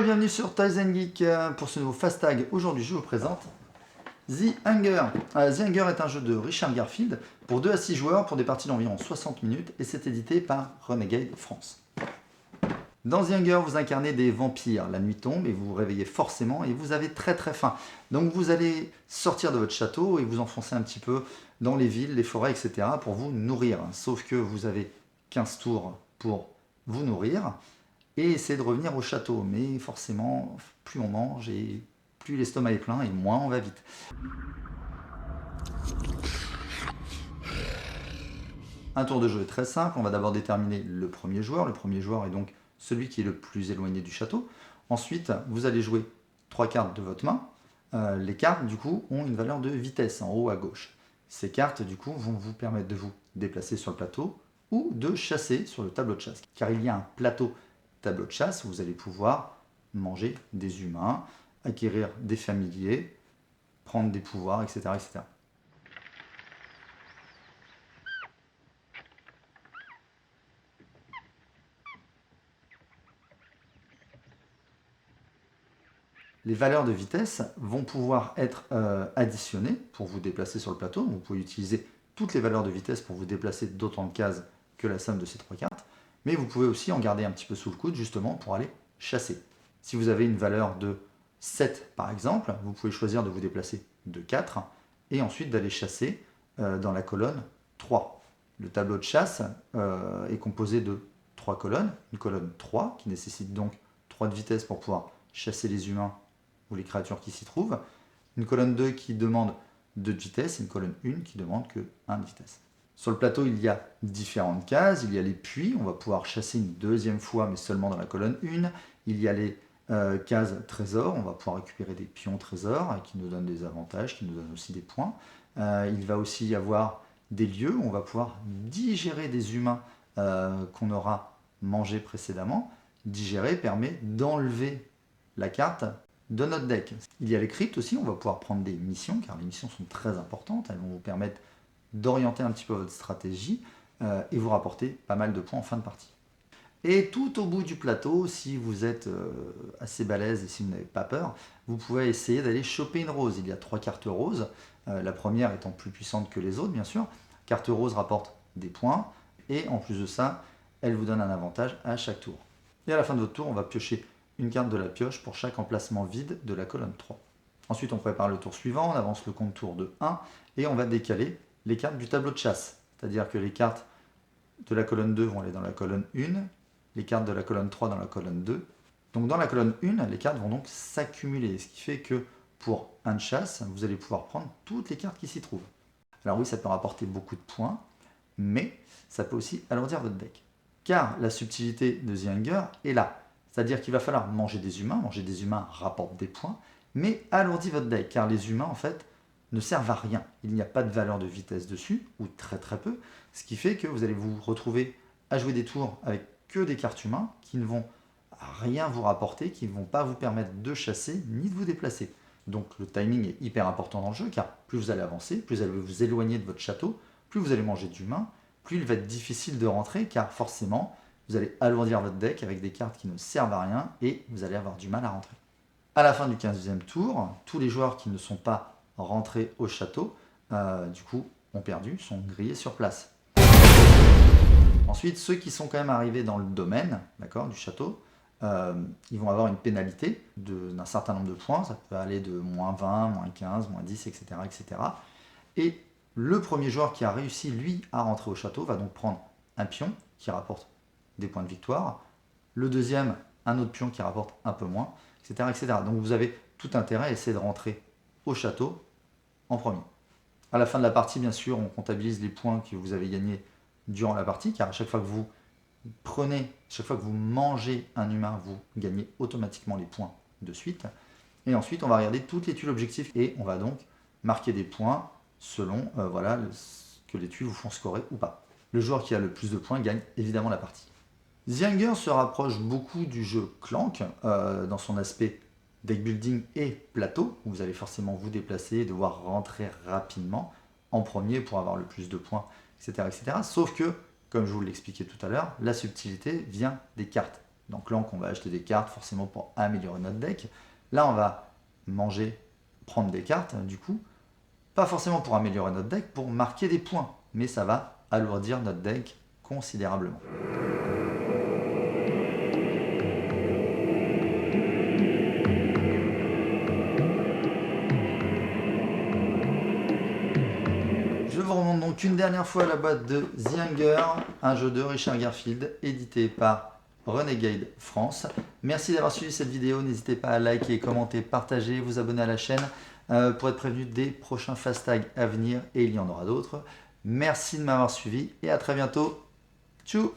bienvenue sur Tizen Geek pour ce nouveau Fast Tag. Aujourd'hui, je vous présente The Hunger. The Hunger est un jeu de Richard Garfield pour 2 à 6 joueurs pour des parties d'environ 60 minutes et c'est édité par Renegade France. Dans The Hunger, vous incarnez des vampires. La nuit tombe et vous vous réveillez forcément et vous avez très faim. Donc vous allez sortir de votre château et vous enfoncer un petit peu dans les villes, les forêts, etc. pour vous nourrir. Sauf que vous avez 15 tours pour vous nourrir et essayer de revenir au château. Mais forcément, plus on mange et plus l'estomac est plein et moins on va vite. Un tour de jeu est très simple. On va d'abord déterminer le premier joueur. Le premier joueur est donc celui qui est le plus éloigné du château. Ensuite, vous allez jouer 3 cartes de votre main. Les cartes, du coup, ont une valeur de vitesse en haut à gauche. Ces cartes, du coup, vont vous permettre de vous déplacer sur le plateau ou de chasser sur le tableau de chasse. Car il y a un plateau tableau de chasse où vous allez pouvoir manger des humains, acquérir des familiers, prendre des pouvoirs, etc. etc. Les valeurs de vitesse vont pouvoir être additionnées pour vous déplacer sur le plateau. Vous pouvez utiliser toutes les valeurs de vitesse pour vous déplacer d'autant de cases que la somme de ces 3 cartes. Mais vous pouvez aussi en garder un petit peu sous le coude justement pour aller chasser. Si vous avez une valeur de 7 par exemple, vous pouvez choisir de vous déplacer de 4 et ensuite d'aller chasser dans la colonne 3. Le tableau de chasse est composé de 3 colonnes. Une colonne 3 qui nécessite donc 3 de vitesse pour pouvoir chasser les humains ou les créatures qui s'y trouvent. Une colonne 2 qui demande 2 de vitesse et une colonne 1 qui demande que 1 de vitesse. Sur le plateau, il y a différentes cases. Il y a les puits, on va pouvoir chasser une deuxième fois, mais seulement dans la colonne 1. Il y a les cases trésors, on va pouvoir récupérer des pions trésors qui nous donnent des avantages, qui nous donnent aussi des points. Il va aussi y avoir des lieux où on va pouvoir digérer des humains qu'on aura mangés précédemment. Digérer permet d'enlever la carte de notre deck. Il y a les cryptes aussi, on va pouvoir prendre des missions, car les missions sont très importantes, elles vont vous permettre d'orienter un petit peu votre stratégie et vous rapporter pas mal de points en fin de partie. Et tout au bout du plateau, si vous êtes assez balèze et si vous n'avez pas peur, vous pouvez essayer d'aller choper une rose. Il y a 3 cartes roses, la première étant plus puissante que les autres bien sûr. Carte rose rapporte des points et en plus de ça, elle vous donne un avantage à chaque tour. Et à la fin de votre tour, on va piocher une carte de la pioche pour chaque emplacement vide de la colonne 3. Ensuite, on prépare le tour suivant, on avance le compte tour de 1 et on va décaler les cartes du tableau de chasse. C'est-à-dire que les cartes de la colonne 2 vont aller dans la colonne 1, les cartes de la colonne 3 dans la colonne 2. Donc dans la colonne 1, les cartes vont donc s'accumuler, ce qui fait que pour un de chasse, vous allez pouvoir prendre toutes les cartes qui s'y trouvent. Alors oui, ça peut rapporter beaucoup de points, mais ça peut aussi alourdir votre deck. Car la subtilité de The Hunger est là. C'est-à-dire qu'il va falloir manger des humains rapporte des points, mais alourdit votre deck, car les humains en fait ne servent à rien. Il n'y a pas de valeur de vitesse dessus, ou très peu, ce qui fait que vous allez vous retrouver à jouer des tours avec que des cartes humains qui ne vont rien vous rapporter, qui ne vont pas vous permettre de chasser ni de vous déplacer. Donc le timing est hyper important dans le jeu, car plus vous allez avancer, plus vous allez vous éloigner de votre château, plus vous allez manger d'humains, plus il va être difficile de rentrer, car forcément, vous allez alourdir votre deck avec des cartes qui ne servent à rien et vous allez avoir du mal à rentrer. À la fin du 15e tour, tous les joueurs qui ne sont pas rentrés au château, du coup, ont perdu, sont grillés sur place. Ensuite, ceux qui sont quand même arrivés dans le domaine, d'accord, du château, ils vont avoir une pénalité d'un certain nombre de points, ça peut aller de moins 20, moins 15, moins 10, etc. etc. Et le premier joueur qui a réussi, lui, à rentrer au château, va donc prendre un pion qui rapporte des points de victoire, le deuxième, un autre pion qui rapporte un peu moins, etc. etc. Donc vous avez tout intérêt à essayer de rentrer au château en premier. À la fin de la partie, bien sûr, on comptabilise les points que vous avez gagnés durant la partie, car à chaque fois que vous chaque fois que vous mangez un humain, vous gagnez automatiquement les points de suite. Et ensuite, on va regarder toutes les tuiles objectifs et on va donc marquer des points selon que les tuiles vous font scorer ou pas. Le joueur qui a le plus de points gagne évidemment la partie. The Hunger se rapproche beaucoup du jeu Clank dans son aspect deck building et plateau, où vous allez forcément vous déplacer et devoir rentrer rapidement en premier pour avoir le plus de points, etc. etc. Sauf que, comme je vous l'expliquais tout à l'heure, la subtilité vient des cartes Donc là, on va acheter des cartes forcément pour améliorer notre deck. Là, on va prendre des cartes, du coup, pas forcément pour améliorer notre deck, pour marquer des points. Mais ça va alourdir notre deck considérablement. Je vous remonte donc une dernière fois la boîte de The Hunger, un jeu de Richard Garfield, édité par Renegade France. Merci d'avoir suivi cette vidéo, n'hésitez pas à liker, commenter, partager, vous abonner à la chaîne pour être prévenu des prochains fast tags à venir, et il y en aura d'autres. Merci de m'avoir suivi et à très bientôt. Tchou!